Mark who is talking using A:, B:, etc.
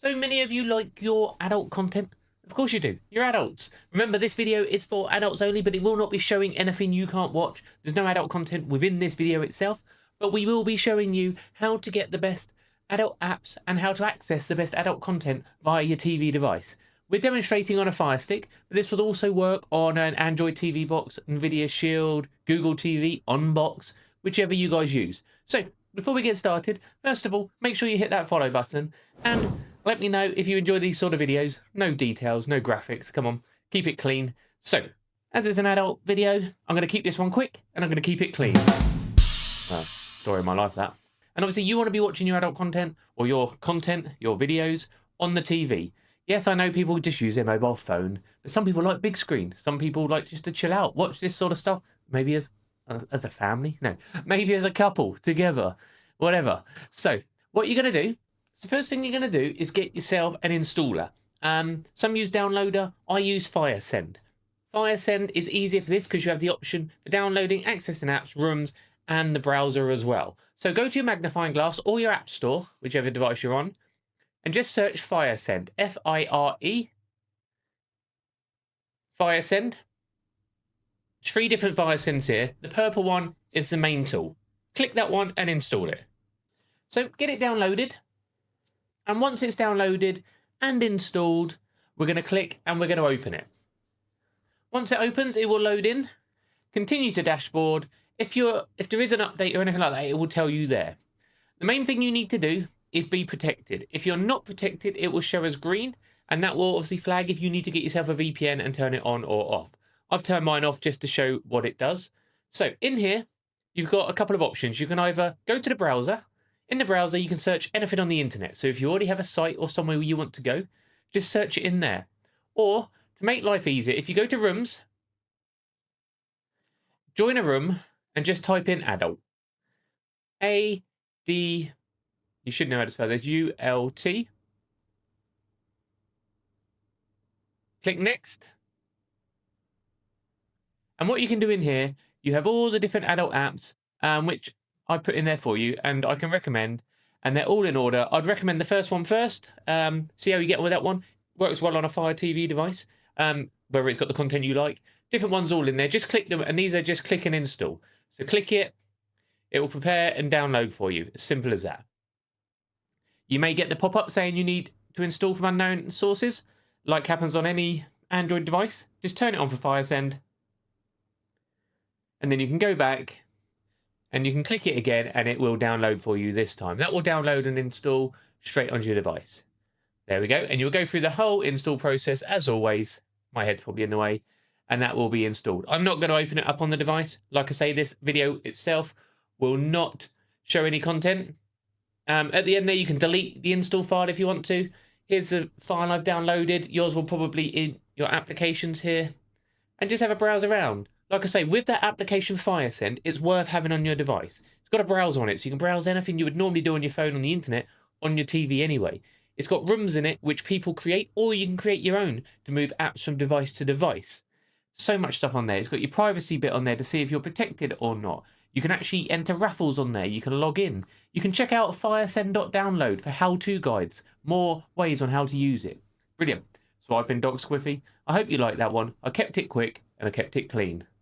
A: So many of you like your adult content. Of course you do. You're adults. Remember, this video is for adults only, but it will not be showing anything you can't watch. There's no adult content within this video itself, but we will be showing you how to get the best adult apps and how to access the best adult content via your TV device. We're demonstrating on a Firestick, but this will also work on an Android TV box, Nvidia Shield, Google TV, Unbox, whichever you guys use. So, before we get started, first of all, make sure you hit that follow button and let me know if you enjoy these sort of videos. No details, no graphics, come on, keep it clean. So, as it's an adult video, I'm going to keep this one quick and I'm going to keep it clean. Story of my life, that. And obviously you want to be watching your adult content or your content, your videos on the TV. Yes, I know people just use their mobile phone, but some people like big screen. Some people like just to chill out, watch this sort of stuff, maybe as a family, no, maybe as a couple together, whatever. So what you're going to do, the first thing you're going to do is get yourself an installer. Some use Downloader, I use Firesend. Firesend is easier for this because you have the option for downloading, accessing apps, rooms, and the browser as well. So go to your magnifying glass or your app store, whichever device you're on, and just search Firesend, F-I-R-E, Firesend. There's 3 different Firesends here. The purple one is the main tool. Click that one and install it. So get it downloaded. And once it's downloaded and installed, we're going to click and we're going to open it. Once it opens, it will load in. Continue to dashboard. If there is an update or anything like that, it will tell you there. The main thing you need to do is be protected. If you're not protected, it will show as green, and that will obviously flag if you need to get yourself a VPN and turn it on or off. I've turned mine off just to show what it does. So in here, you've got a couple of options. You can either go to the browser. In the browser, you can search anything on the internet. So if you already have a site or somewhere where you want to go, just search it in there. Or to make life easier, if you go to rooms, join a room and just type in adult. A-D, you should know how to spell this, U-L-T. Click next. And what you can do in here, you have all the different adult apps, which I put in there for you, and I can recommend, and they're all in order. I'd recommend the first one first. See how you get on with that one. Works well on a Fire TV device, whether it's got the content you like. Different ones all in there. Just click them, and these are just click and install. So click it. It will prepare and download for you. As simple as that. You may get the pop-up saying you need to install from unknown sources, like happens on any Android device. Just turn it on for Firesend. And then you can go back and you can click it again and it will download for you this time. That will download and install straight onto your device. There we go. And you'll go through the whole install process as always. My head's probably in the way. And that will be installed. I'm not going to open it up on the device. Like I say, this video itself will not show any content. At the end there, you can delete the install file if you want to. Here's the file I've downloaded. Yours will probably in your applications here. And just have a browse around. Like I say, with that application Firesend, it's worth having on your device. It's got a browser on it, so you can browse anything you would normally do on your phone on the internet on your TV anyway. It's got rooms in it which people create, or you can create your own to move apps from device to device. So much stuff on there. It's got your privacy bit on there to see if you're protected or not. You can actually enter raffles on there. You can log in. You can check out firesend.download for how-to guides. More ways on how to use it. Brilliant. So I've been Doc Squiffy. I hope you liked that one. I kept it quick and I kept it clean.